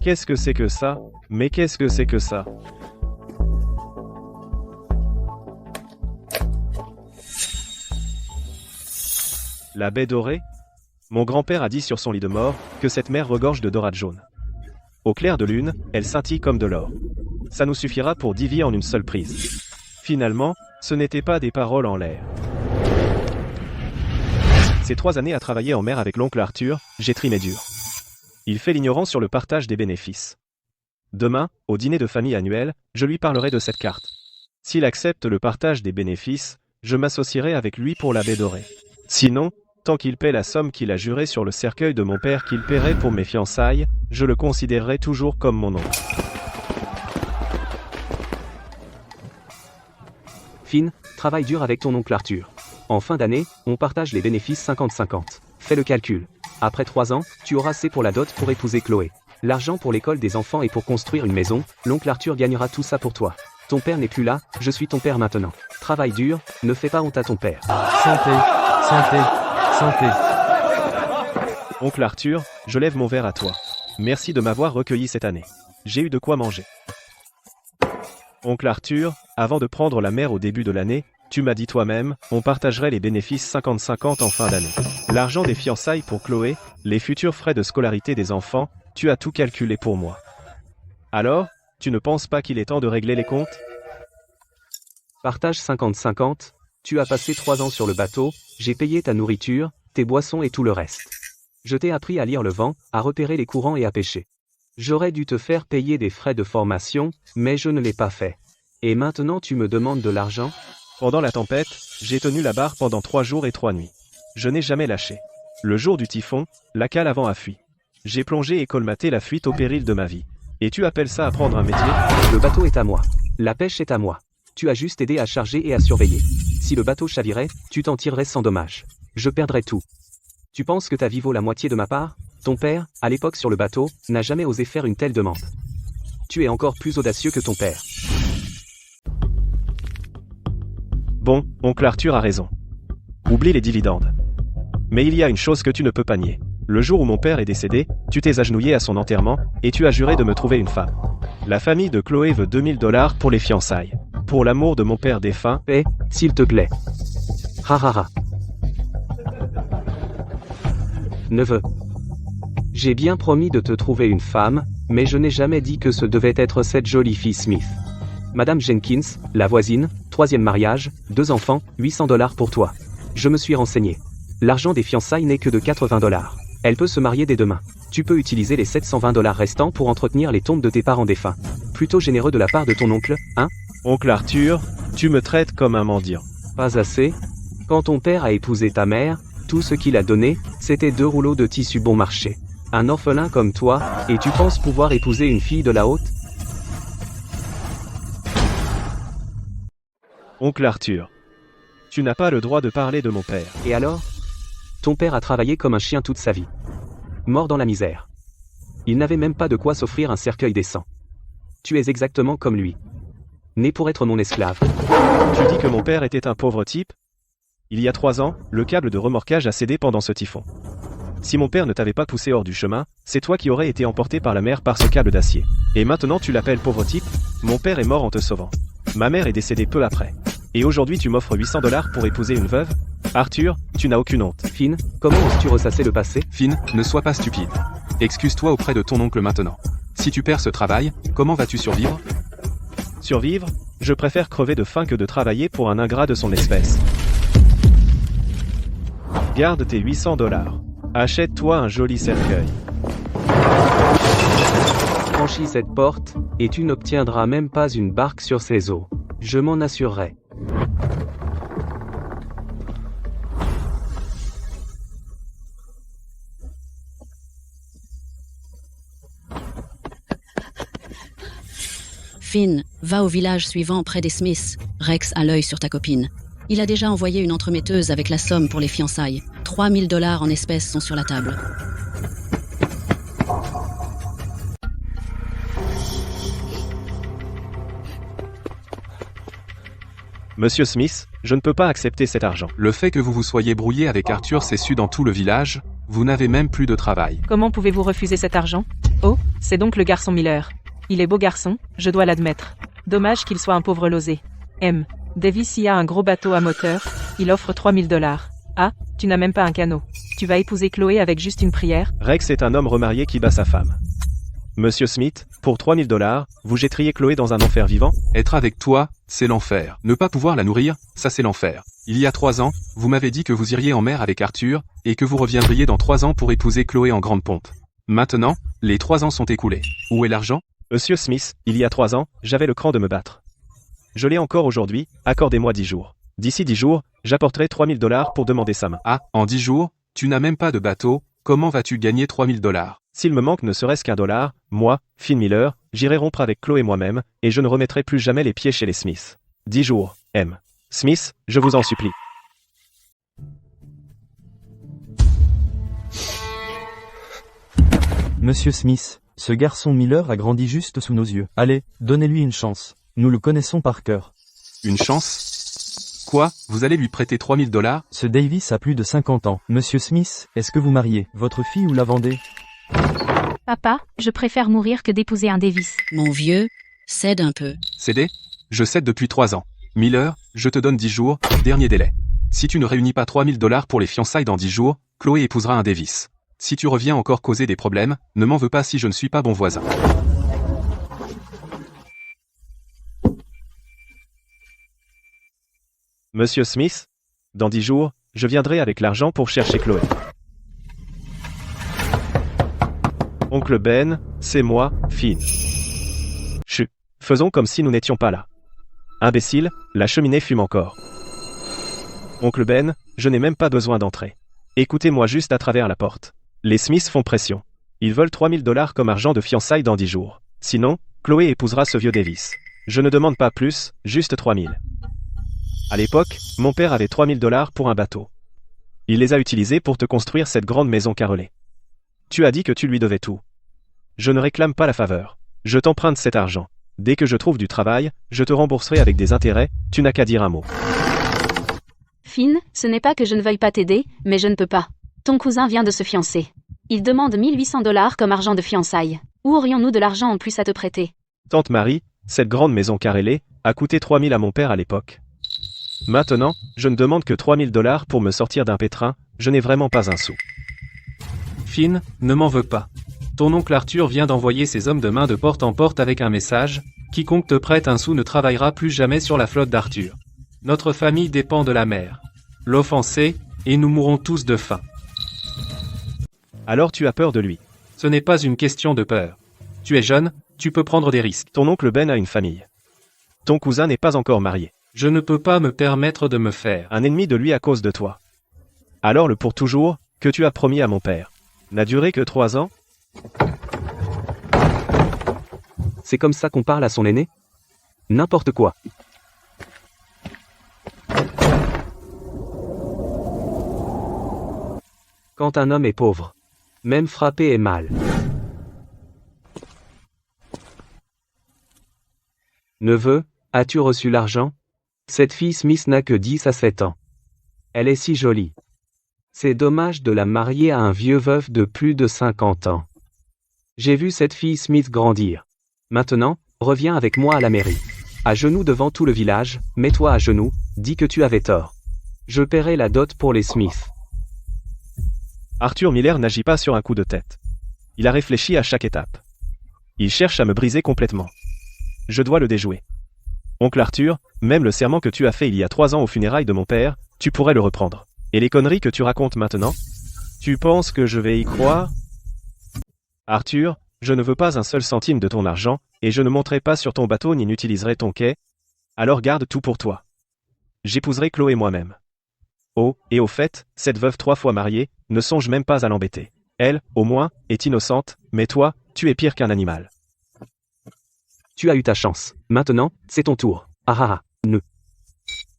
Qu'est-ce que c'est que ça? Mais qu'est-ce que c'est que ça? La baie dorée? Mon grand-père a dit sur son lit de mort que cette mer regorge de dorades jaunes. Au clair de lune, elle scintille comme de l'or. Ça nous suffira pour 10 vies en une seule prise. Finalement, ce n'était pas des paroles en l'air. Ces 3 années à travailler en mer avec l'oncle Arthur, j'ai trimé dur. Il fait l'ignorant sur le partage des bénéfices. Demain, au dîner de famille annuel, je lui parlerai de cette carte. S'il accepte le partage des bénéfices, je m'associerai avec lui pour la baie dorée. Sinon, tant qu'il paie la somme qu'il a jurée sur le cercueil de mon père qu'il paierait pour mes fiançailles, je le considérerai toujours comme mon oncle. Finn, travaille dur avec ton oncle Arthur. En fin d'année, on partage les bénéfices 50-50. Fais le calcul. Après 3 ans, tu auras assez pour la dot pour épouser Chloé. L'argent pour l'école des enfants et pour construire une maison, l'oncle Arthur gagnera tout ça pour toi. Ton père n'est plus là, je suis ton père maintenant. Travaille dur, ne fais pas honte à ton père. Santé, santé, santé. Oncle Arthur, je lève mon verre à toi. Merci de m'avoir recueilli cette année. J'ai eu de quoi manger. Oncle Arthur, avant de prendre la mer au début de l'année, tu m'as dit toi-même, on partagerait les bénéfices 50-50 en fin d'année. L'argent des fiançailles pour Chloé, les futurs frais de scolarité des enfants, tu as tout calculé pour moi. Alors, tu ne penses pas qu'il est temps de régler les comptes? Partage 50-50, tu as passé 3 ans sur le bateau, j'ai payé ta nourriture, tes boissons et tout le reste. Je t'ai appris à lire le vent, à repérer les courants et à pêcher. J'aurais dû te faire payer des frais de formation, mais je ne l'ai pas fait. Et maintenant tu me demandes de l'argent? Pendant la tempête, j'ai tenu la barre pendant 3 jours et 3 nuits. Je n'ai jamais lâché. Le jour du typhon, la cale avant a fui. J'ai plongé et colmaté la fuite au péril de ma vie. Et tu appelles ça apprendre un métier? Le bateau est à moi. La pêche est à moi. Tu as juste aidé à charger et à surveiller. Si le bateau chavirait, tu t'en tirerais sans dommage. Je perdrais tout. Tu penses que ta vie vaut la moitié de ma part? Ton père, à l'époque sur le bateau, n'a jamais osé faire une telle demande. Tu es encore plus audacieux que ton père. Bon, oncle Arthur a raison. Oublie les dividendes. Mais il y a une chose que tu ne peux pas nier. Le jour où mon père est décédé, tu t'es agenouillé à son enterrement, et tu as juré de me trouver une femme. La famille de Chloé veut $2000 pour les fiançailles. Pour l'amour de mon père défunt. S'il te plaît. Ha ha ha. Neveu. J'ai bien promis de te trouver une femme, mais je n'ai jamais dit que ce devait être cette jolie fille Smith. Madame Jenkins, la voisine, 3e mariage, 2 enfants, $800 pour toi. Je me suis renseigné. L'argent des fiançailles n'est que de $80. Elle peut se marier dès demain. Tu peux utiliser les $720 restants pour entretenir les tombes de tes parents défunts. Plutôt généreux de la part de ton oncle, hein? Oncle Arthur, tu me traites comme un mendiant. Pas assez. Quand ton père a épousé ta mère, tout ce qu'il a donné, c'était 2 rouleaux de tissu bon marché. Un orphelin comme toi, et tu penses pouvoir épouser une fille de la haute? Oncle Arthur, tu n'as pas le droit de parler de mon père. Et alors? Ton père a travaillé comme un chien toute sa vie. Mort dans la misère. Il n'avait même pas de quoi s'offrir un cercueil décent. Tu es exactement comme lui. Né pour être mon esclave. Tu dis que mon père était un pauvre type? Il y a 3 ans, le câble de remorquage a cédé pendant ce typhon. Si mon père ne t'avait pas poussé hors du chemin, c'est toi qui aurais été emporté par la mer par ce câble d'acier. Et maintenant tu l'appelles pauvre type? Mon père est mort en te sauvant. Ma mère est décédée peu après. Et aujourd'hui tu m'offres $800 pour épouser une veuve? Arthur, tu n'as aucune honte. Finn, comment oses-tu ressasser le passé? Finn, ne sois pas stupide. Excuse-toi auprès de ton oncle maintenant. Si tu perds ce travail, comment vas-tu survivre? Survivre? Je préfère crever de faim que de travailler pour un ingrat de son espèce. Garde tes $800. Achète-toi un joli cercueil. Franchis cette porte, et tu n'obtiendras même pas une barque sur ses eaux. Je m'en assurerai. Finn, va au village suivant près des Smiths. Rex a l'œil sur ta copine. Il a déjà envoyé une entremetteuse avec la somme pour les fiançailles. $3000 en espèces sont sur la table. Monsieur Smith, je ne peux pas accepter cet argent. Le fait que vous vous soyez brouillé avec Arthur s'est su dans tout le village, vous n'avez même plus de travail. Comment pouvez-vous refuser cet argent? Oh, c'est donc le garçon Miller. Il est beau garçon, je dois l'admettre. Dommage qu'il soit un pauvre losé. M. Davis y a un gros bateau à moteur, il offre 3000 $. Ah, tu n'as même pas un canot. Tu vas épouser Chloé avec juste une prière? Rex est un homme remarié qui bat sa femme. Monsieur Smith, pour 3000 $, vous jetteriez Chloé dans un enfer vivant? Être avec toi, c'est l'enfer. Ne pas pouvoir la nourrir, ça c'est l'enfer. Il y a 3 ans, vous m'avez dit que vous iriez en mer avec Arthur, et que vous reviendriez dans 3 ans pour épouser Chloé en grande pompe. Maintenant, les 3 ans sont écoulés. Où est l'argent? Monsieur Smith, il y a 3 ans, j'avais le cran de me battre. Je l'ai encore aujourd'hui, accordez-moi 10 jours. D'ici 10 jours, j'apporterai 3000 $ pour demander sa main. Ah, en 10 jours, tu n'as même pas de bateau, comment vas-tu gagner 3000 $? S'il me manque ne serait-ce qu'un dollar, moi, Finn Miller, j'irai rompre avec Chloé moi-même, et je ne remettrai plus jamais les pieds chez les Smith. 10 jours, M. Smith, je vous en supplie. Monsieur Smith, ce garçon Miller a grandi juste sous nos yeux. Allez, donnez-lui une chance. Nous le connaissons par cœur. Une chance? Quoi, vous allez lui prêter 3000 $? Ce Davis a plus de 50 ans. Monsieur Smith, est-ce que vous mariez votre fille ou la vendez? Papa, je préfère mourir que d'épouser un Davis. Mon vieux, cède un peu. Cédé? Je cède depuis 3 ans. Miller, je te donne 10 jours, dernier délai. Si tu ne réunis pas 3000 $ pour les fiançailles dans 10 jours, Chloé épousera un Davis. Si tu reviens encore causer des problèmes, ne m'en veux pas si je ne suis pas bon voisin. Monsieur Smith, dans 10 jours, je viendrai avec l'argent pour chercher Chloé. Oncle Ben, c'est moi, Finn. Chut, faisons comme si nous n'étions pas là. Imbécile, la cheminée fume encore. Oncle Ben, je n'ai même pas besoin d'entrer. Écoutez-moi juste à travers la porte. Les Smiths font pression. Ils veulent 3000 $ comme argent de fiançailles dans 10 jours. Sinon, Chloé épousera ce vieux Davis. Je ne demande pas plus, juste 3000. À l'époque, mon père avait 3000 $ pour un bateau. Il les a utilisés pour te construire cette grande maison carrelée. Tu as dit que tu lui devais tout. Je ne réclame pas la faveur. Je t'emprunte cet argent. Dès que je trouve du travail, je te rembourserai avec des intérêts, tu n'as qu'à dire un mot. Finn, ce n'est pas que je ne veuille pas t'aider, mais je ne peux pas. Ton cousin vient de se fiancer. Il demande 1800 $ comme argent de fiançailles. Où aurions-nous de l'argent en plus à te prêter? Tante Marie, cette grande maison carrelée, a coûté 3000 à mon père à l'époque. Maintenant, je ne demande que 3000 $ pour me sortir d'un pétrin, je n'ai vraiment pas un sou. Finn, ne m'en veux pas. Ton oncle Arthur vient d'envoyer ses hommes de main de porte en porte avec un message, quiconque te prête un sou ne travaillera plus jamais sur la flotte d'Arthur. Notre famille dépend de la mer. L'offenser, et nous mourrons tous de faim. Alors tu as peur de lui. Ce n'est pas une question de peur. Tu es jeune, tu peux prendre des risques. Ton oncle Ben a une famille. Ton cousin n'est pas encore marié. Je ne peux pas me permettre de me faire Un ennemi de lui à cause de toi. Alors le pour toujours, que tu as promis à mon père, n'a duré que 3 ans? C'est comme ça qu'on parle à son aîné? N'importe quoi. Quand un homme est pauvre, même frappé est mal. Neveu, as-tu reçu l'argent? Cette fille Smith n'a que 10 à 7 ans. Elle est si jolie. C'est dommage de la marier à un vieux veuf de plus de 50 ans. J'ai vu cette fille Smith grandir. Maintenant, reviens avec moi à la mairie. À genoux devant tout le village, mets-toi à genoux, dis que tu avais tort. Je paierai la dot pour les Smith. Arthur Miller n'agit pas sur un coup de tête. Il a réfléchi à chaque étape. Il cherche à me briser complètement. Je dois le déjouer. Oncle Arthur, même le serment que tu as fait il y a 3 ans aux funérailles de mon père, tu pourrais le reprendre. Et les conneries que tu racontes maintenant? Tu penses que je vais y croire? Arthur, je ne veux pas un seul centime de ton argent, et je ne monterai pas sur ton bateau ni n'utiliserai ton quai. Alors garde tout pour toi. J'épouserai Chloé moi-même. Oh, et au fait, cette veuve 3 fois mariée, ne songe même pas à l'embêter. Elle, au moins, est innocente, mais toi, tu es pire qu'un animal. Tu as eu ta chance. Maintenant, c'est ton tour. Ah ah ah, ne.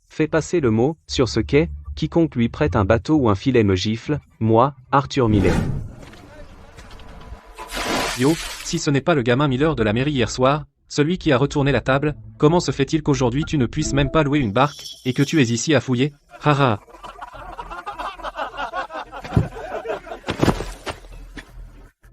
Fais passer le mot, sur ce quai, quiconque lui prête un bateau ou un filet me gifle, moi, Arthur Miller. Yo, si ce n'est pas le gamin Miller de la mairie hier soir, celui qui a retourné la table, comment se fait-il qu'aujourd'hui tu ne puisses même pas louer une barque, et que tu es ici à fouiller? Haha.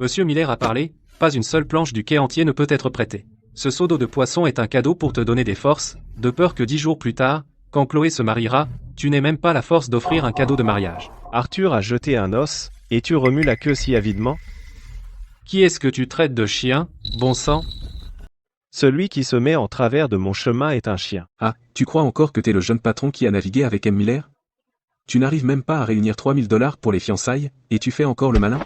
Monsieur Miller a parlé, pas une seule planche du quai entier ne peut être prêtée. Ce seau d'eau de poisson est un cadeau pour te donner des forces, de peur que 10 jours plus tard, quand Chloé se mariera, tu n'aies même pas la force d'offrir un cadeau de mariage. Arthur a jeté un os, et tu remues la queue si avidement? Qui est-ce que tu traites de chien, bon sang? Celui qui se met en travers de mon chemin est un chien. Ah, tu crois encore que t'es le jeune patron qui a navigué avec M. Miller? Tu n'arrives même pas à réunir 3000 $ pour les fiançailles, et tu fais encore le malin?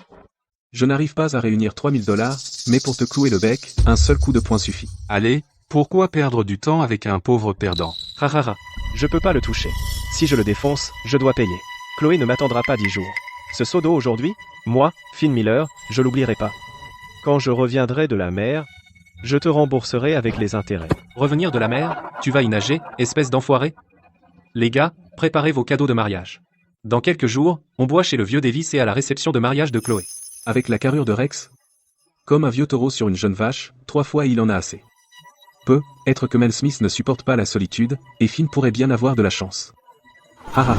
Je n'arrive pas à réunir 3000 $, mais pour te clouer le bec, un seul coup de poing suffit. Allez, pourquoi perdre du temps avec un pauvre perdant? Rarara. Je peux pas le toucher. Si je le défonce, je dois payer. Chloé ne m'attendra pas 10 jours. Ce seau d'eau aujourd'hui, moi, Finn Miller, je l'oublierai pas. Quand je reviendrai de la mer, je te rembourserai avec les intérêts. Revenir de la mer, tu vas y nager, espèce d'enfoiré? Les gars, préparez vos cadeaux de mariage. Dans quelques jours, on boit chez le vieux Davis et à la réception de mariage de Chloé. Avec la carrure de Rex? Comme un vieux taureau sur une jeune vache, 3 fois il en a assez. Être que Mel Smith ne supporte pas la solitude, et Finn pourrait bien avoir de la chance. Haha.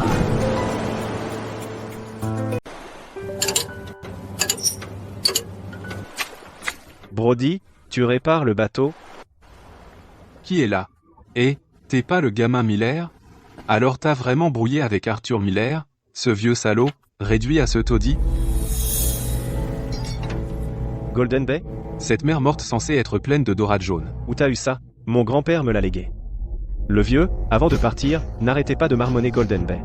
Brody, tu répares le bateau? Qui est là? Eh, t'es pas le gamin Miller? Alors t'as vraiment brouillé avec Arthur Miller, ce vieux salaud, réduit à ce taudis? Golden Bay? Cette mer morte censée être pleine de dorades jaunes. Où t'as eu ça? Mon grand-père me l'a légué. Le vieux, avant de partir, n'arrêtait pas de marmonner Golden Bay.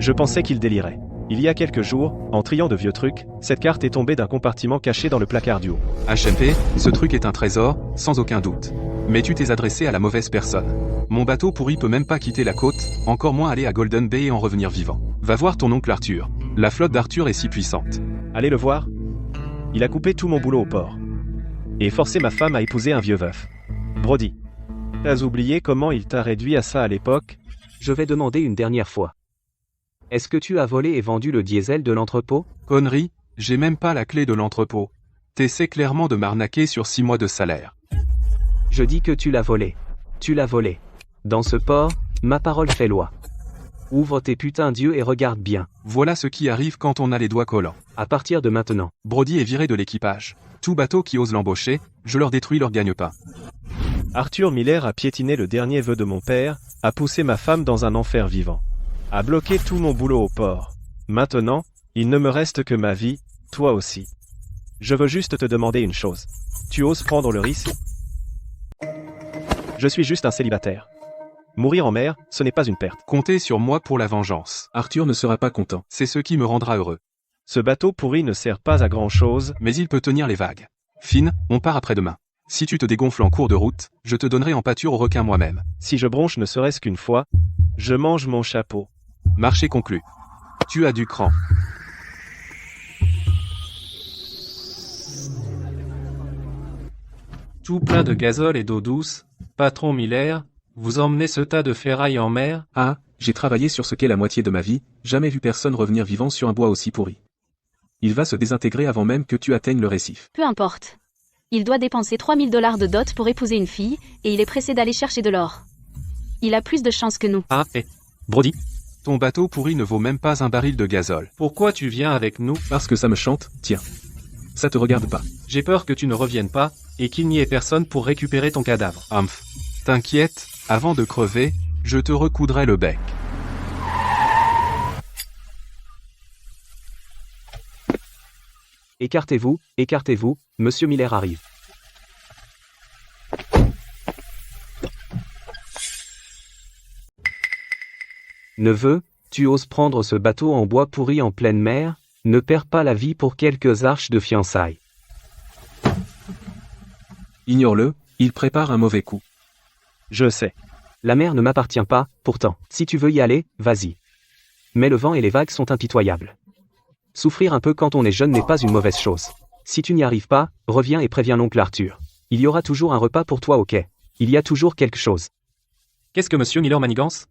Je pensais qu'il délirait. Il y a quelques jours, en triant de vieux trucs, cette carte est tombée d'un compartiment caché dans le placard du haut. HMP, ce truc est un trésor, sans aucun doute. Mais tu t'es adressé à la mauvaise personne. Mon bateau pourri peut même pas quitter la côte, encore moins aller à Golden Bay et en revenir vivant. Va voir ton oncle Arthur. La flotte d'Arthur est si puissante. Allez le voir. Il a coupé tout mon boulot au port. Et forcé ma femme à épouser un vieux veuf. Brody. T'as oublié comment il t'a réduit à ça à l'époque? Je vais demander une dernière fois. Est-ce que tu as volé et vendu le diesel de l'entrepôt? Connerie, j'ai même pas la clé de l'entrepôt. T'essaies clairement de m'arnaquer sur 6 mois de salaire. Je dis que tu l'as volé. Tu l'as volé. Dans ce port, ma parole fait loi. Ouvre tes putains d'yeux et regarde bien. Voilà ce qui arrive quand on a les doigts collants. À partir de maintenant. Brody est viré de l'équipage. Tout bateau qui ose l'embaucher, je leur détruis leur gagne-pain. Arthur Miller a piétiné le dernier vœu de mon père, a poussé ma femme dans un enfer vivant. A bloqué tout mon boulot au port. Maintenant, il ne me reste que ma vie, toi aussi. Je veux juste te demander une chose. Tu oses prendre le risque? Je suis juste un célibataire. Mourir en mer, ce n'est pas une perte. Comptez sur moi pour la vengeance. Arthur ne sera pas content. C'est ce qui me rendra heureux. Ce bateau pourri ne sert pas à grand chose. Mais il peut tenir les vagues. Finn, on part après-demain. Si tu te dégonfles en cours de route, je te donnerai en pâture au requin moi-même. Si je bronche ne serait-ce qu'une fois, je mange mon chapeau. Marché conclu. Tu as du cran. Tout plein de gazole et d'eau douce. Patron Miller, vous emmenez ce tas de ferraille en mer? Ah, j'ai travaillé sur ce qu'est la moitié de ma vie, jamais vu personne revenir vivant sur un bois aussi pourri. Il va se désintégrer avant même que tu atteignes le récif. Peu importe. Il doit dépenser 3000 $ de dot pour épouser une fille, et il est pressé d'aller chercher de l'or. Il a plus de chance que nous. Ah, Brody, Ton bateau pourri ne vaut même pas un baril de gazole. pourquoi tu viens avec nous? Parce que ça me chante, tiens. Ça te regarde pas. J'ai peur que tu ne reviennes pas, et qu'il n'y ait personne pour récupérer ton cadavre. Humph. T'inquiète, avant de crever, je te recoudrai le bec. Écartez-vous, Monsieur Miller arrive. Neveu, tu oses prendre ce bateau en bois pourri en pleine mer? Ne perds pas la vie pour quelques arches de fiançailles. Ignore-le, il prépare un mauvais coup. Je sais. La mer ne m'appartient pas, pourtant. Si tu veux y aller, vas-y. Mais le vent et les vagues sont impitoyables. Souffrir un peu quand on est jeune n'est pas une mauvaise chose. Si tu n'y arrives pas, reviens et préviens l'oncle Arthur. Il y aura toujours un repas pour toi au quai. Il y a toujours quelque chose. Qu'est-ce que Monsieur Miller manigance?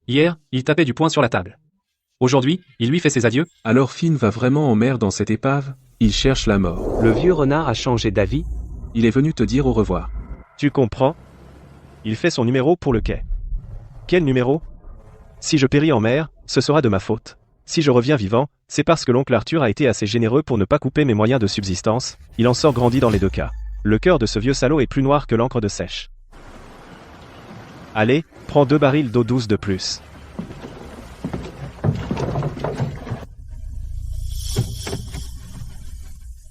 Hier, il tapait du poing sur la table. Aujourd'hui, il lui fait ses adieux. Alors Finn va vraiment en mer dans cette épave? Il cherche la mort. Le vieux renard a changé d'avis. Il est venu te dire au revoir. Tu comprends? Il fait son numéro pour le quai. Quel numéro? Si je péris en mer, ce sera de ma faute. Si je reviens vivant, c'est parce que l'oncle Arthur a été assez généreux pour ne pas couper mes moyens de subsistance, il en sort grandi dans les deux cas. Le cœur de ce vieux salaud est plus noir que l'encre de sèche. Allez, prends 2 barils d'eau douce de plus.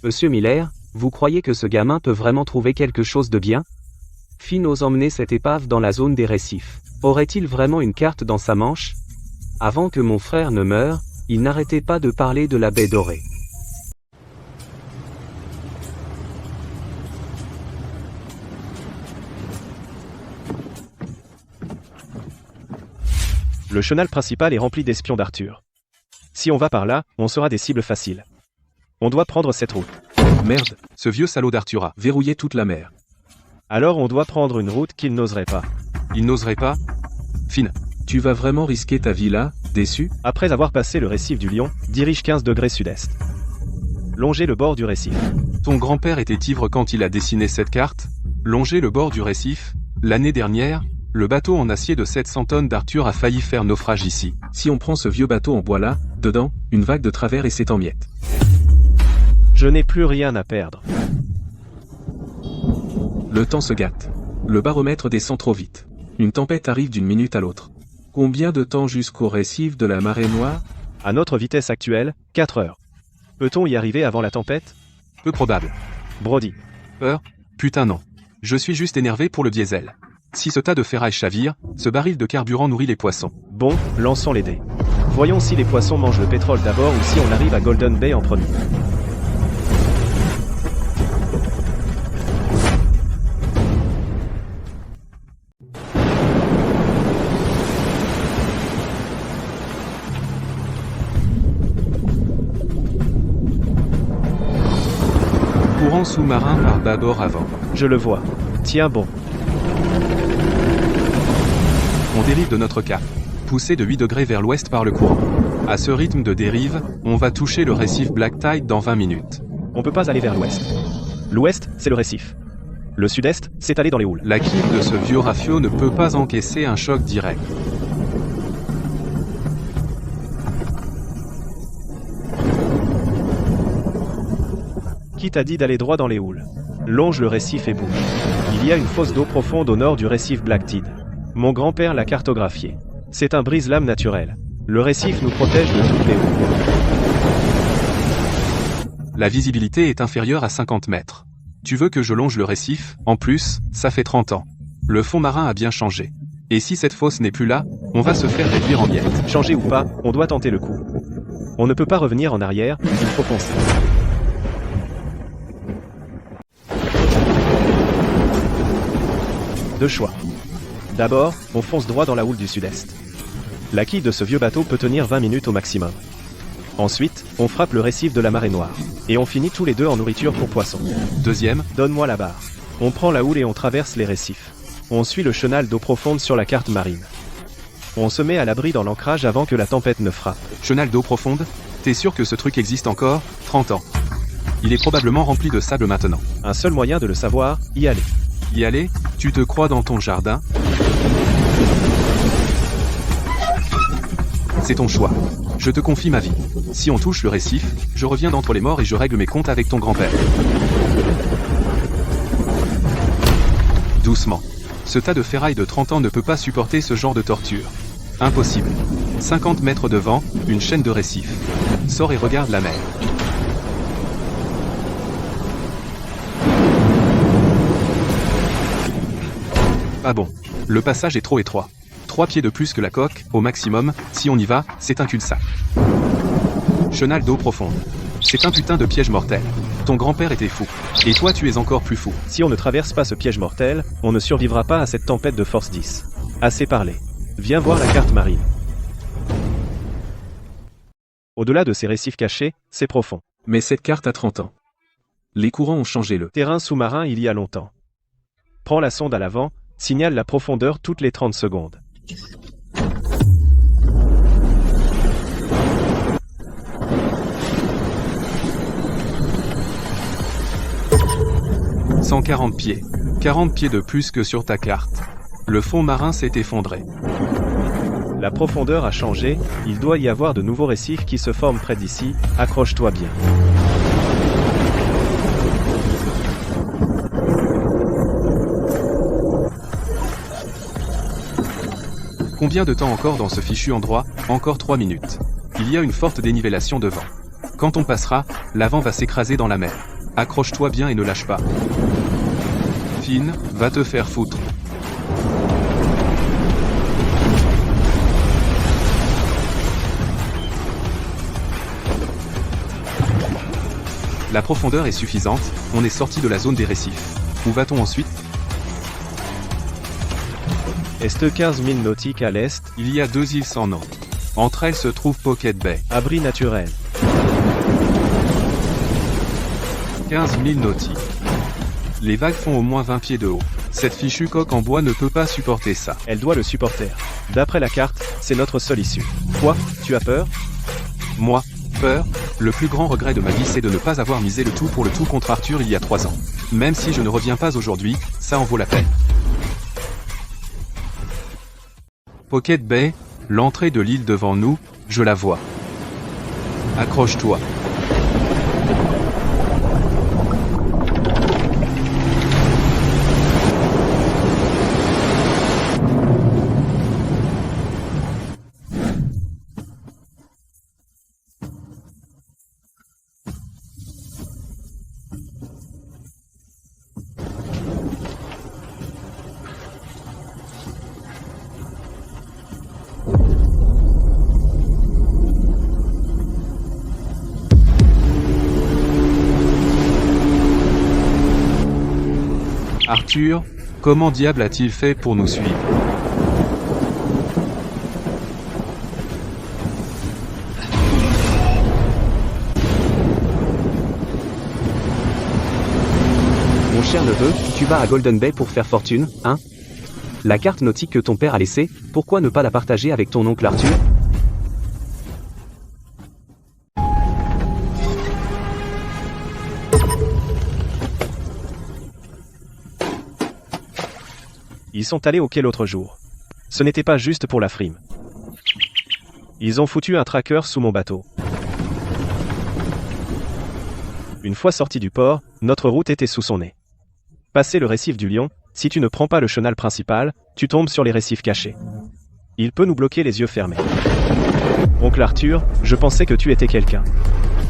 Monsieur Miller, vous croyez que ce gamin peut vraiment trouver quelque chose de bien? Finn ose emmener cette épave dans la zone des récifs. Aurait-il vraiment une carte dans sa manche? Avant que mon frère ne meure, il n'arrêtait pas de parler de la baie dorée. Le chenal principal est rempli d'espions d'Arthur. Si on va par là, on sera des cibles faciles. On doit prendre cette route. Merde, ce vieux salaud d'Arthur a verrouillé toute la mer. Alors on doit prendre une route qu'il n'oserait pas. Il n'oserait pas? Finn, tu vas vraiment risquer ta vie là, déçu? Après avoir passé le récif du Lion, dirige 15 degrés sud-est. Longez le bord du récif. Ton grand-père était ivre quand il a dessiné cette carte? Longer le bord du récif? L'année dernière, le bateau en acier de 700 tonnes d'Arthur a failli faire naufrage ici. Si on prend ce vieux bateau en bois là, dedans, une vague de travers et c'est en miettes. Je n'ai plus rien à perdre. Le temps se gâte. Le baromètre descend trop vite. Une tempête arrive d'une minute à l'autre. Combien de temps jusqu'au récif de la marée noire? À notre vitesse actuelle, 4 heures. Peut-on y arriver avant la tempête? Peu probable. Brody. Peur? Putain non. Je suis juste énervé pour le diesel. Si ce tas de ferraille chavire, ce baril de carburant nourrit les poissons. Bon, lançons les dés. Voyons si les poissons mangent le pétrole d'abord ou si on arrive à Golden Bay en premier. Courant sous-marin par bâbord avant. Je le vois. Tiens bon. On dérive de notre cap, poussé de 8 degrés vers l'ouest par le courant. À ce rythme de dérive, on va toucher le récif Black Tide dans 20 minutes. On peut pas aller vers l'ouest. L'ouest, c'est le récif. Le sud-est, c'est aller dans les houles. La quille de ce vieux rafio ne peut pas encaisser un choc direct. Qui t'a dit d'aller droit dans les houles? Longe le récif et bouge. Il y a une fosse d'eau profonde au nord du récif Black Tide. Mon grand-père l'a cartographié. C'est un brise-lames naturel. Le récif nous protège de toutes les houles. La visibilité est inférieure à 50 mètres. Tu veux que je longe le récif? En plus, ça fait 30 ans. Le fond marin a bien changé. Et si cette fosse n'est plus là, on va se faire réduire en miettes. Changer ou pas, on doit tenter le coup. On ne peut pas revenir en arrière, il faut foncer. Deux choix. D'abord, on fonce droit dans la houle du sud-est. La quille de ce vieux bateau peut tenir 20 minutes au maximum. Ensuite, on frappe le récif de la marée noire. Et on finit tous les deux en nourriture pour poissons. Deuxième, donne-moi la barre. On prend la houle et on traverse les récifs. On suit le chenal d'eau profonde sur la carte marine. On se met à l'abri dans l'ancrage avant que la tempête ne frappe. Chenal d'eau profonde? T'es sûr que ce truc existe encore? 30 ans. Il est probablement rempli de sable maintenant. Un seul moyen de le savoir, y aller. Y aller? Tu te crois dans ton jardin? C'est ton choix. Je te confie ma vie. Si on touche le récif, je reviens d'entre les morts et je règle mes comptes avec ton grand-père. Doucement. Ce tas de ferraille de 30 ans ne peut pas supporter ce genre de torture. Impossible. 50 mètres devant, une chaîne de récifs. Sors et regarde la mer. Ah bon. Le passage est trop étroit. 3 pieds de plus que la coque, au maximum, si on y va, c'est un cul-de-sac. Chenal d'eau profonde. C'est un putain de piège mortel. Ton grand-père était fou. Et toi tu es encore plus fou. Si on ne traverse pas ce piège mortel, on ne survivra pas à cette tempête de force 10. Assez parlé. Viens voir la carte marine. Au-delà de ces récifs cachés, c'est profond. Mais cette carte a 30 ans. Les courants ont changé le terrain sous-marin il y a longtemps. Prends la sonde à l'avant, signale la profondeur toutes les 30 secondes. « 140 pieds. 40 pieds de plus que sur ta carte. Le fond marin s'est effondré. La profondeur a changé, il doit y avoir de nouveaux récifs qui se forment près d'ici, accroche-toi bien. Combien de temps encore dans ce fichu endroit? Encore 3 minutes. Il y a une forte dénivellation devant. Quand on passera, l'avant va s'écraser dans la mer. Accroche-toi bien et ne lâche pas. Finn, va te faire foutre. La profondeur est suffisante, on est sorti de la zone des récifs. Où va-t-on ensuite? Est 15 000 nautiques à l'est, Il y a 2 îles sans nom. Entre elles se trouve Pocket Bay. abri naturel. 15 000 nautiques. Les vagues font au moins 20 pieds de haut. Cette fichue coque en bois ne peut pas supporter ça. Elle doit le supporter. D'après la carte, c'est notre seule issue. Quoi? Tu as peur? Moi, peur, le plus grand regret de ma vie c'est de ne pas avoir misé le tout pour le tout contre Arthur il y a 3 ans. Même si je ne reviens pas aujourd'hui, ça en vaut la peine. Pocket Bay, l'entrée de l'île devant nous, je la vois. Accroche-toi. Arthur, comment diable a-t-il fait pour nous suivre? Mon cher neveu, tu vas à Golden Bay pour faire fortune, hein? La carte nautique que ton père a laissée, pourquoi ne pas la partager avec ton oncle Arthur? Ils sont allés au quai l'autre jour. Ce n'était pas juste pour la frime. Ils ont foutu un tracker sous mon bateau. Une fois sorti du port, notre route était sous son nez. Passé le récif du Lion, si tu ne prends pas le chenal principal, tu tombes sur les récifs cachés. Il peut nous bloquer les yeux fermés. Oncle Arthur, je pensais que tu étais quelqu'un.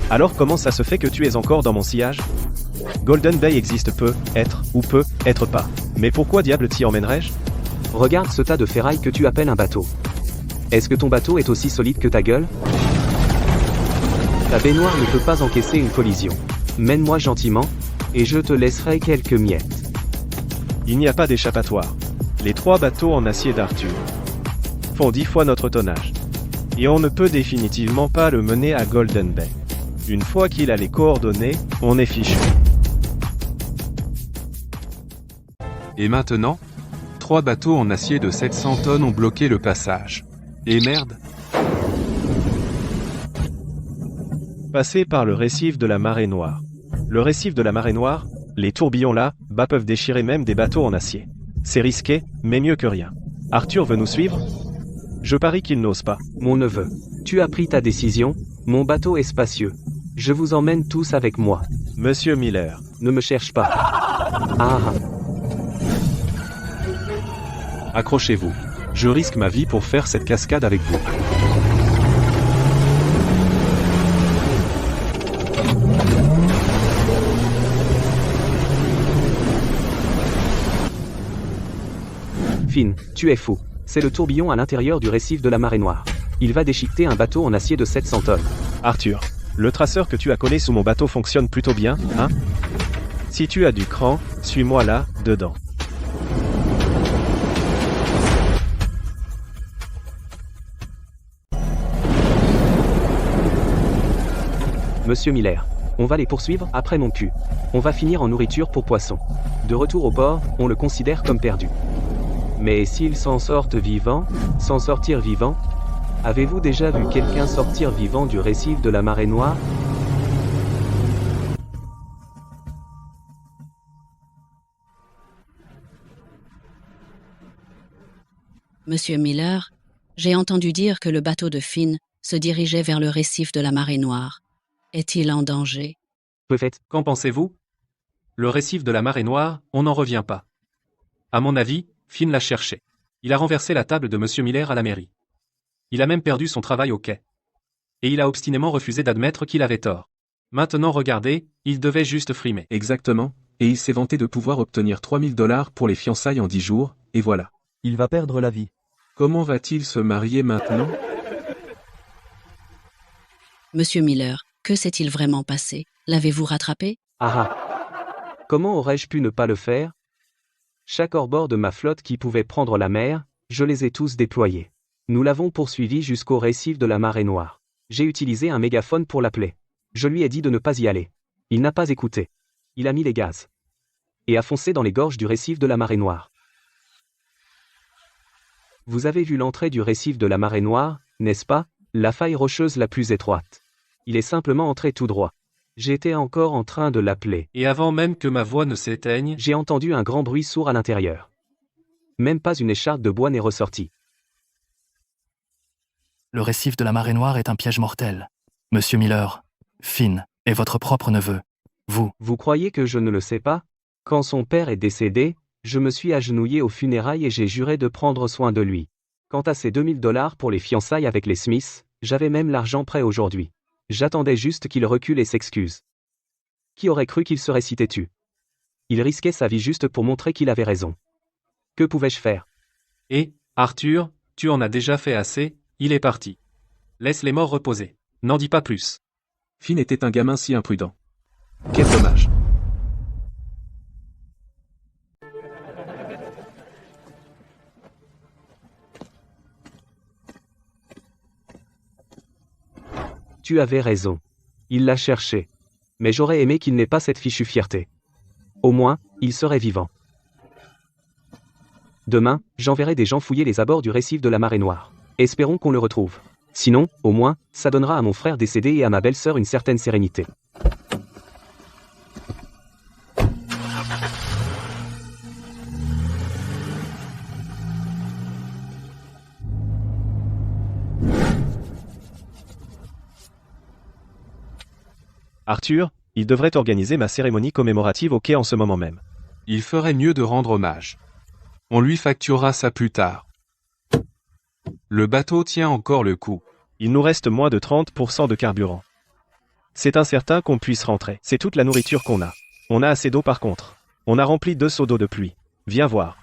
Alors comment ça se fait que tu es encore dans mon sillage? Golden Bay existe peut être, ou peut être pas. Mais pourquoi diable t'y emmènerais-je? Regarde ce tas de ferraille que tu appelles un bateau. Est-ce que ton bateau est aussi solide que ta gueule? Ta baignoire ne peut pas encaisser une collision. Mène-moi gentiment, et je te laisserai quelques miettes. Il n'y a pas d'échappatoire. Les 3 bateaux en acier d'Arthur font 10 fois notre tonnage. Et on ne peut définitivement pas le mener à Golden Bay. Une fois qu'il a les coordonnées, on est fichu. Et maintenant? 3 bateaux en acier de 700 tonnes ont bloqué le passage. Et merde! Passer par le récif de la Marée Noire. Le récif de la Marée Noire, les tourbillons là, bas peuvent déchirer même des bateaux en acier. C'est risqué, mais mieux que rien. Arthur veut nous suivre? Je parie qu'il n'ose pas. Mon neveu, tu as pris ta décision, mon bateau est spacieux. Je vous emmène tous avec moi. Monsieur Miller. Ne me cherche pas. Ah. Accrochez-vous. Je risque ma vie pour faire cette cascade avec vous. Finn, tu es fou. C'est le tourbillon à l'intérieur du récif de la Marée Noire. Il va déchiqueter un bateau en acier de 700 tonnes. Arthur, le traceur que tu as collé sous mon bateau fonctionne plutôt bien, hein? Si tu as du cran, suis-moi là, dedans. Monsieur Miller, on va les poursuivre après mon cul. On va finir en nourriture pour poissons. De retour au port, on le considère comme perdu. Mais s'ils s'en sortent vivants, s'en sortir vivant? Avez-vous déjà vu quelqu'un sortir vivant du récif de la Marée Noire? Monsieur Miller, J'ai entendu dire que le bateau de Finn se dirigeait vers le récif de la marée noire. Est-il en danger? Peut-être. Qu'en pensez-vous? Le récif de la marée noire, on n'en revient pas. À mon avis, Finn l'a cherché. Il a renversé la table de Monsieur Miller à la mairie. Il a même perdu son travail au quai. Et il a obstinément refusé d'admettre qu'il avait tort. Maintenant regardez, il devait juste frimer. Exactement, et il s'est vanté de pouvoir obtenir 3000 $ pour les fiançailles en 10 jours, et voilà. Il va perdre la vie. Comment va-t-il se marier maintenant? Monsieur Miller, que s'est-il vraiment passé? L'avez-vous rattrapé? Ah ah. Comment aurais-je pu ne pas le faire? Chaque hors-bord de ma flotte qui pouvait prendre la mer, je les ai tous déployés. Nous l'avons poursuivi jusqu'au récif de la marée noire. J'ai utilisé un mégaphone pour l'appeler. Je lui ai dit de ne pas y aller. Il n'a pas écouté. Il a mis les gaz. Et a foncé dans les gorges du récif de la marée noire. Vous avez vu l'entrée du récif de la marée noire, n'est-ce pas? La faille rocheuse la plus étroite. Il est simplement entré tout droit. J'étais encore en train de l'appeler. Et avant même que ma voix ne s'éteigne, J'ai entendu un grand bruit sourd à l'intérieur. Même pas une écharpe de bois n'est ressortie. Le récif de la marée noire est un piège mortel. Monsieur Miller, Finn est votre propre neveu. Vous croyez que je ne le sais pas? Quand son père est décédé, je me suis agenouillé aux funérailles et j'ai juré de prendre soin de lui. Quant à ces 2000 $ pour les fiançailles avec les Smiths, j'avais même l'argent prêt aujourd'hui. J'attendais juste qu'il recule et s'excuse. Qui aurait cru qu'il serait si têtu? Il risquait sa vie juste pour montrer qu'il avait raison. Que pouvais-je faire? et, Arthur, tu en as déjà fait assez, il est parti. Laisse les morts reposer. N'en dis pas plus. Finn était un gamin si imprudent. Quel dommage. Tu avais raison. Il l'a cherché. Mais j'aurais aimé qu'il n'ait pas cette fichue fierté. Au moins, il serait vivant. Demain, j'enverrai des gens fouiller les abords du récif de la marée noire. Espérons qu'on le retrouve. Sinon, au moins, ça donnera à mon frère décédé et à ma belle-sœur une certaine sérénité. Arthur, il devrait organiser ma cérémonie commémorative au quai en ce moment même. Il ferait mieux de rendre hommage. On lui facturera ça plus tard. Le bateau tient encore le coup. Il nous reste moins de 30% de carburant. C'est incertain qu'on puisse rentrer. C'est toute la nourriture qu'on a. On a assez d'eau par contre. On a rempli 2 seaux d'eau de pluie. Viens voir.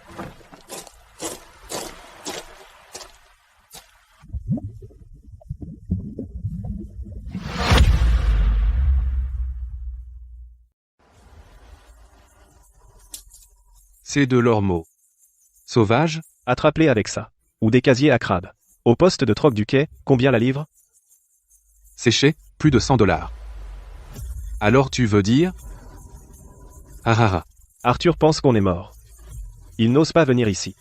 C'est de l'ormeau. Sauvage? Attrape-les avec ça. Ou des casiers à crabes. Au poste de troc du quai, combien la livre? Séché, plus de 100 $. Alors tu veux dire? Ah ah ah. Arthur pense qu'on est mort. Il n'ose pas venir ici.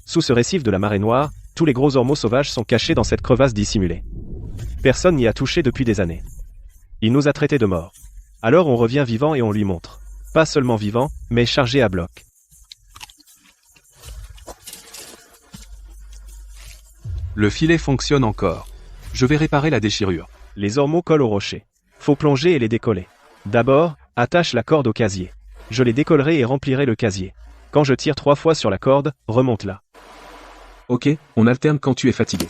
Sous ce récif de la marée noire, tous les gros ormeaux sauvages sont cachés dans cette crevasse dissimulée. Personne n'y a touché depuis des années. Il nous a traités de morts. Alors on revient vivant et on lui montre. Pas seulement vivant, mais chargé à bloc. Le filet fonctionne encore. Je vais réparer la déchirure. Les ormeaux collent au rocher. Faut plonger et les décoller. D'abord, attache la corde au casier. Je les décollerai et remplirai le casier. Quand je tire 3 fois sur la corde, remonte-la. Ok, on alterne quand tu es fatigué.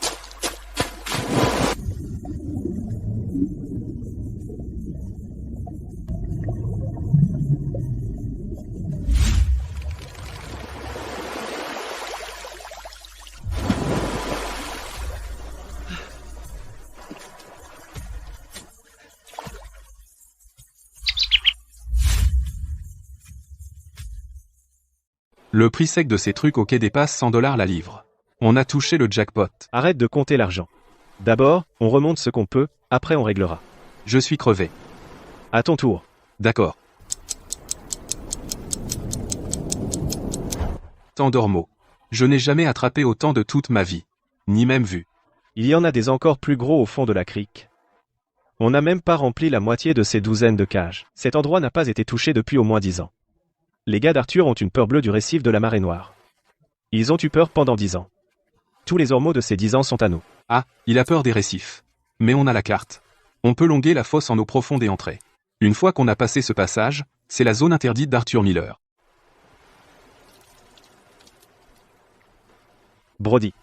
Le prix sec de ces trucs au quai dépasse 100 $ la livre. On a touché le jackpot. Arrête de compter l'argent. D'abord, on remonte ce qu'on peut, après on réglera. Je suis crevé. À ton tour. D'accord. Tant d'ormeaux. Je n'ai jamais attrapé autant de toute ma vie. Ni même vu. Il y en a des encore plus gros au fond de la crique. On n'a même pas rempli la moitié de ces douzaines de cages. Cet endroit n'a pas été touché depuis au moins 10 ans. Les gars d'Arthur ont une peur bleue du récif de la marée noire. Ils ont eu peur pendant 10 ans. Tous les ormeaux de ces 10 ans sont à nous. Ah, il a peur des récifs. Mais on a la carte. On peut longuer la fosse en eau profonde et entrer. Une fois qu'on a passé ce passage, c'est la zone interdite d'Arthur Miller. Brody.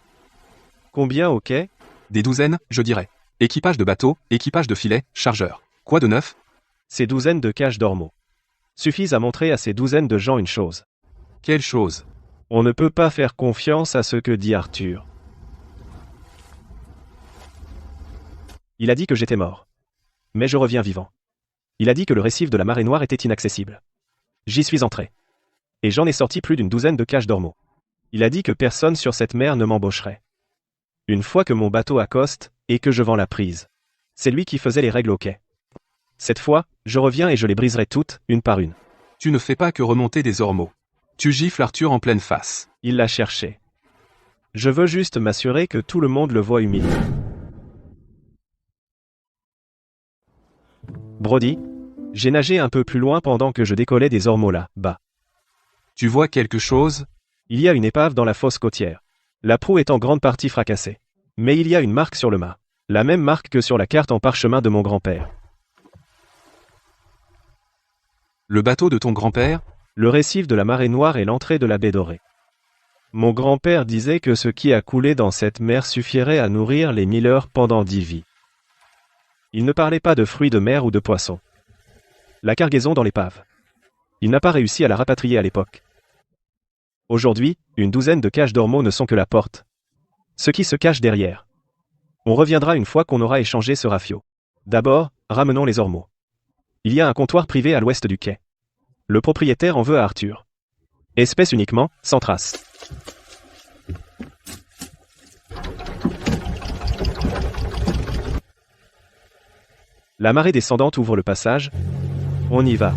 Combien au quai? Des douzaines, je dirais. Équipage de bateaux, équipage de filets, chargeurs. Quoi de neuf? Ces douzaines de cages d'ormeaux suffisent à montrer à ces douzaines de gens une chose. Quelle chose? On ne peut pas faire confiance à ce que dit Arthur. Il a dit que j'étais mort. Mais je reviens vivant. Il a dit que le récif de la marée noire était inaccessible. J'y suis entré. Et j'en ai sorti plus d'une douzaine de cages d'ormeaux. Il a dit que personne sur cette mer ne m'embaucherait. Une fois que mon bateau accoste, et que je vends la prise. C'est lui qui faisait les règles au quai. Cette fois, je reviens et je les briserai toutes, une par une. Tu ne fais pas que remonter des ormeaux. Tu gifles Arthur en pleine face. Il l'a cherché. Je veux juste m'assurer que tout le monde le voit humilié. Brody, j'ai nagé un peu plus loin pendant que je décollais des ormeaux là-bas. Tu vois quelque chose? Il y a une épave dans la fosse côtière. La proue est en grande partie fracassée. Mais il y a une marque sur le mât. La même marque que sur la carte en parchemin de mon grand-père. Le bateau de ton grand-père? Le récif de la marée noire et l'entrée de la baie dorée. Mon grand-père disait que ce qui a coulé dans cette mer suffirait à nourrir les Miller pendant 10 vies. Il ne parlait pas de fruits de mer ou de poissons. La cargaison dans l'épave. Il n'a pas réussi à la rapatrier à l'époque. Aujourd'hui, une douzaine de cages d'ormeaux ne sont que la porte. Ce qui se cache derrière. On reviendra une fois qu'on aura échangé ce rafio. D'abord, ramenons les ormeaux. Il y a un comptoir privé à l'ouest du quai. Le propriétaire en veut à Arthur. Espèce uniquement, sans trace. La marée descendante ouvre le passage. On y va.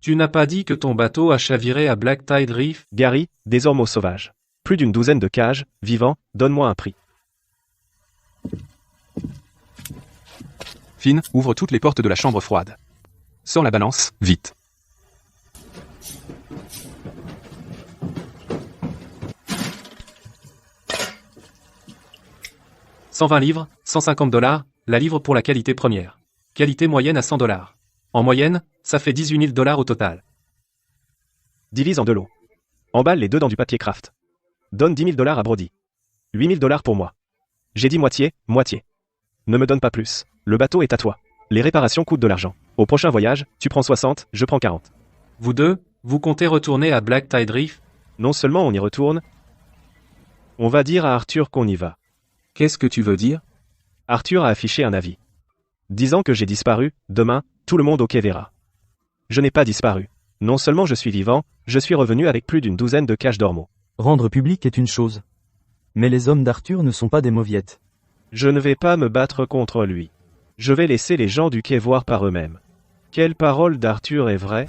Tu n'as pas dit que ton bateau a chaviré à Black Tide Reef? Gary, des ormeaux sauvages. Plus d'une douzaine de cages, vivants, donne-moi un prix. Finn, ouvre toutes les portes de la chambre froide. Sors la balance, vite. « 120 livres, 150 $, la livre pour la qualité première. Qualité moyenne à 100 $. En moyenne, ça fait 18 000 $ au total. » Divise en deux lots. Emballe les deux dans du papier craft. Donne 10 000 $ à Brody. 8 000 $ pour moi. J'ai dit moitié, moitié. Ne me donne pas plus. Le bateau est à toi. Les réparations coûtent de l'argent. Au prochain voyage, tu prends 60, je prends 40. Vous deux, vous comptez retourner à Black Tide Reef? Non seulement on y retourne, on va dire à Arthur qu'on y va. Qu'est-ce que tu veux dire? Arthur a affiché un avis. Disant que j'ai disparu, demain, tout le monde au quai verra. Je n'ai pas disparu. Non seulement je suis vivant, je suis revenu avec plus d'une douzaine de cages d'ormeaux. Rendre public est une chose. Mais les hommes d'Arthur ne sont pas des mauviettes. Je ne vais pas me battre contre lui. Je vais laisser les gens du quai voir par eux-mêmes. Quelle parole d'Arthur est vraie?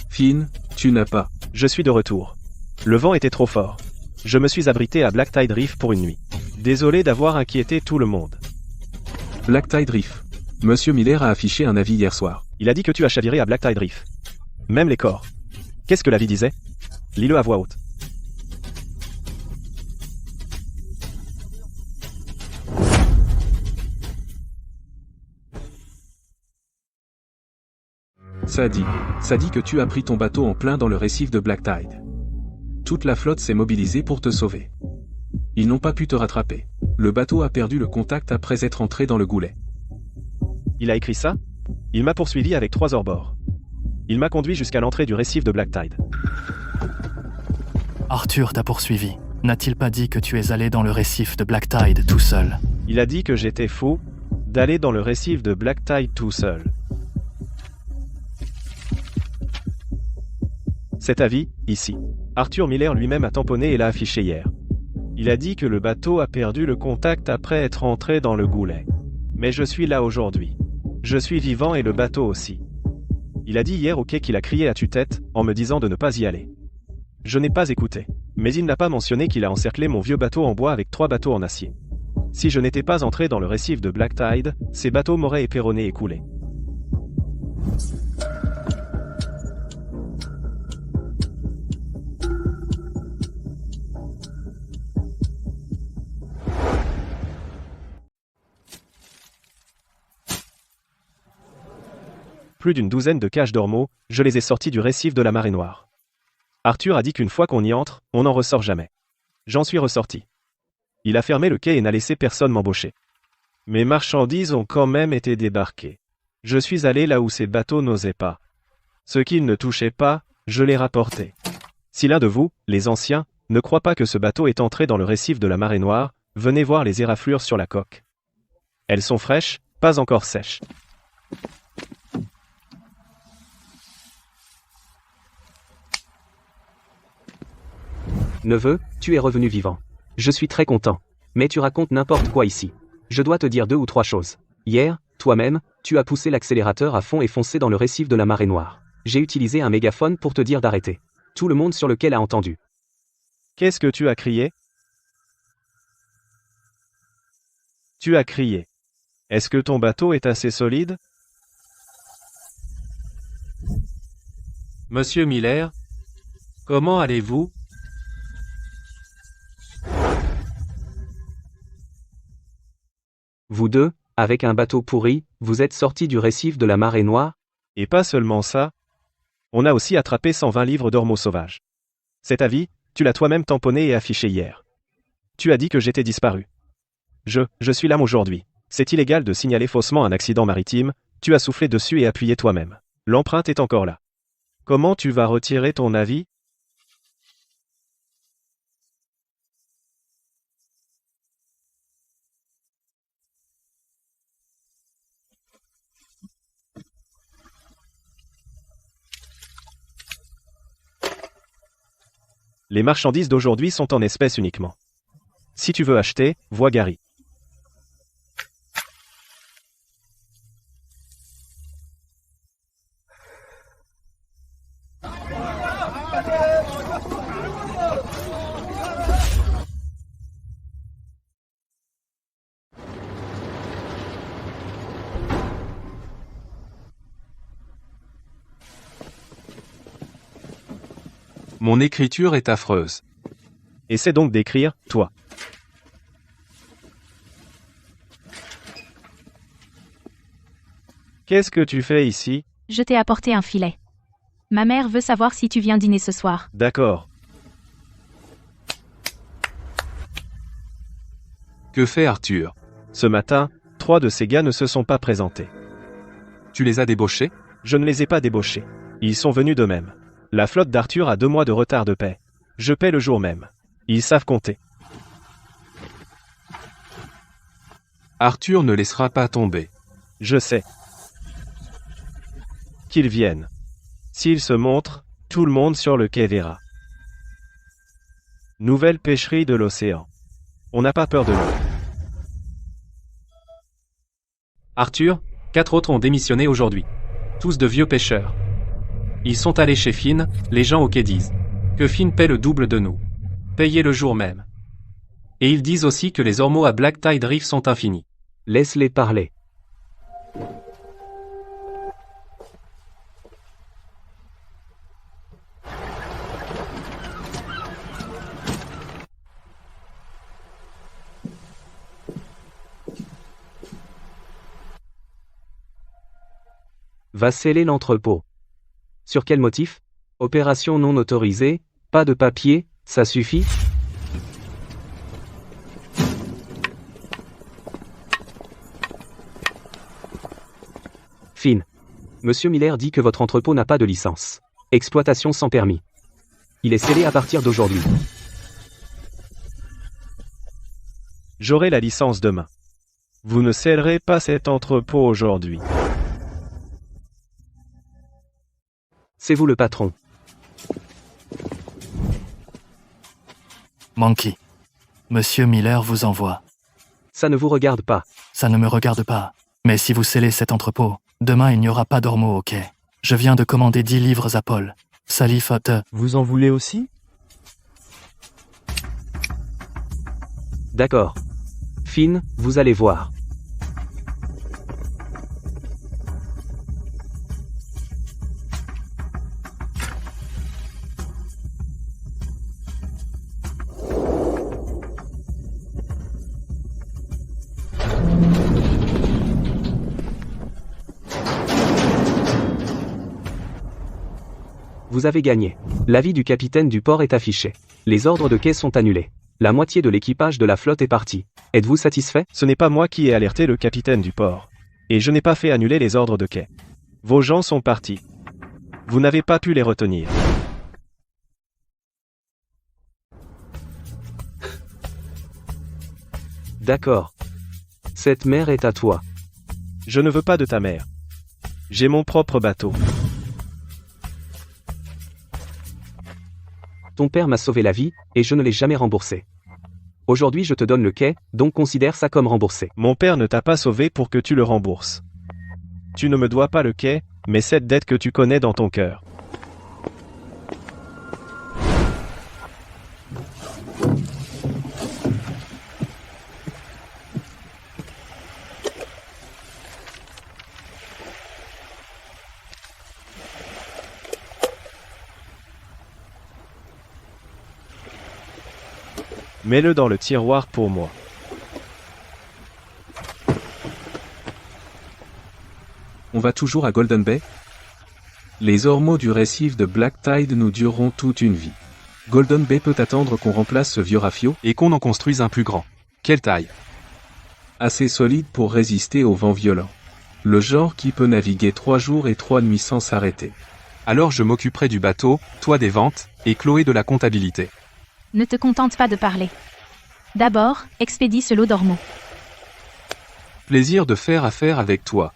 Finn, tu n'as pas. Je suis de retour. Le vent était trop fort. Je me suis abrité à Black Tide Reef pour une nuit. Désolé d'avoir inquiété tout le monde. Black Tide Reef. Monsieur Miller a affiché un avis hier soir. Il a dit que tu as chaviré à Black Tide Reef. Même les corps. Qu'est-ce que l'avis disait? Lis-le à voix haute. Ça dit que tu as pris ton bateau en plein dans le récif de Black Tide. Toute la flotte s'est mobilisée pour te sauver. Ils n'ont pas pu te rattraper. Le bateau a perdu le contact après être entré dans le goulet. Il a écrit ça? Il m'a poursuivi avec 3 hors-bord. Il m'a conduit jusqu'à l'entrée du récif de Black Tide. Arthur t'a poursuivi. N'a-t-il pas dit que tu es allé dans le récif de Black Tide tout seul? Il a dit que j'étais fou d'aller dans le récif de Black Tide tout seul. Cet avis, ici. Arthur Miller lui-même a tamponné et l'a affiché hier. Il a dit que le bateau a perdu le contact après être entré dans le goulet. Mais je suis là aujourd'hui. Je suis vivant et le bateau aussi. Il a dit hier au quai qu'il a crié à tue-tête, en me disant de ne pas y aller. Je n'ai pas écouté. Mais il n'a pas mentionné qu'il a encerclé mon vieux bateau en bois avec 3 bateaux en acier. Si je n'étais pas entré dans le récif de Black Tide, ces bateaux m'auraient éperonné et coulé. Plus d'une douzaine de cages d'ormeaux, je les ai sortis du récif de la Marée Noire. Arthur a dit qu'une fois qu'on y entre, on n'en ressort jamais. J'en suis ressorti. Il a fermé le quai et n'a laissé personne m'embaucher. Mes marchandises ont quand même été débarquées. Je suis allé là où ces bateaux n'osaient pas. Ce qu'ils ne touchaient pas, je les rapportais. Si l'un de vous, les anciens, ne croit pas que ce bateau est entré dans le récif de la Marée Noire, venez voir les éraflures sur la coque. Elles sont fraîches, pas encore sèches. Neveu, tu es revenu vivant. Je suis très content. Mais tu racontes n'importe quoi ici. Je dois te dire 2 ou 3 choses. Hier, toi-même, tu as poussé l'accélérateur à fond et foncé dans le récif de la Marée Noire. J'ai utilisé un mégaphone pour te dire d'arrêter. Tout le monde sur le quai l'a entendu. Qu'est-ce que tu as crié? Tu as crié. Est-ce que ton bateau est assez solide? Monsieur Miller, comment allez-vous? Vous deux, avec un bateau pourri, vous êtes sortis du récif de la Marée Noire? Et pas seulement ça. On a aussi attrapé 120 livres d'ormeaux sauvages. Cet avis, tu l'as toi-même tamponné et affiché hier. Tu as dit que j'étais disparu. Je suis l'âme aujourd'hui. C'est illégal de signaler faussement un accident maritime, tu as soufflé dessus et appuyé toi-même. L'empreinte est encore là. Comment tu vas retirer ton avis? Les marchandises d'aujourd'hui sont en espèces uniquement. Si tu veux acheter, vois Gary. Mon écriture est affreuse. Essaie donc d'écrire, toi. Qu'est-ce que tu fais ici? Je t'ai apporté un filet. Ma mère veut savoir si tu viens dîner ce soir. D'accord. Que fait Arthur? Ce matin, 3 de ces gars ne se sont pas présentés. Tu les as débauchés? Je ne les ai pas débauchés. Ils sont venus d'eux-mêmes. La flotte d'Arthur a 2 mois de retard de paie. Je paie le jour même. Ils savent compter. Arthur ne laissera pas tomber. Je sais. Qu'ils viennent. S'ils se montrent, tout le monde sur le quai verra. Nouvelle pêcherie de l'océan. On n'a pas peur de l'eau. Arthur, 4 autres ont démissionné aujourd'hui. Tous de vieux pêcheurs. Ils sont allés chez Finn, les gens au quai disent que Finn paie le double de nous. Payé le jour même. Et ils disent aussi que les ormeaux à Black Tide Reef sont infinis. Laisse-les parler. Va sceller l'entrepôt. Sur quel motif? Opération non autorisée, pas de papier, ça suffit? Finn. Monsieur Miller dit que votre entrepôt n'a pas de licence. Exploitation sans permis. Il est scellé à partir d'aujourd'hui. J'aurai la licence demain. Vous ne scellerez pas cet entrepôt aujourd'hui. C'est vous le patron. Monkey. Monsieur Miller vous envoie. Ça ne vous regarde pas. Ça ne me regarde pas. Mais si vous scellez cet entrepôt, demain il n'y aura pas d'ormeaux au quai. Je viens de commander 10 livres à Paul. Salifote. Vous en voulez aussi? D'accord. Finn, vous allez voir. Vous avez gagné. L'avis du capitaine du port est affiché. Les ordres de quai sont annulés. La moitié de l'équipage de la flotte est partie. Êtes-vous satisfait? Ce n'est pas moi qui ai alerté le capitaine du port. Et je n'ai pas fait annuler les ordres de quai. Vos gens sont partis. Vous n'avez pas pu les retenir. D'accord. Cette mer est à toi. Je ne veux pas de ta mère. J'ai mon propre bateau. Ton père m'a sauvé la vie, et je ne l'ai jamais remboursé. Aujourd'hui je te donne le quai, donc considère ça comme remboursé. Mon père ne t'a pas sauvé pour que tu le rembourses. Tu ne me dois pas le quai, mais cette dette que tu connais dans ton cœur. Mets-le dans le tiroir pour moi. On va toujours à Golden Bay? Les ormeaux du récif de Black Tide nous dureront toute une vie. Golden Bay peut attendre qu'on remplace ce vieux rafio? Et qu'on en construise un plus grand. Quelle taille? Assez solide pour résister aux vents violents. Le genre qui peut naviguer 3 jours et 3 nuits sans s'arrêter. Alors je m'occuperai du bateau, toi des ventes, et Chloé de la comptabilité. Ne te contente pas de parler. D'abord, expédie ce lot d'ormeaux. Plaisir de faire affaire avec toi.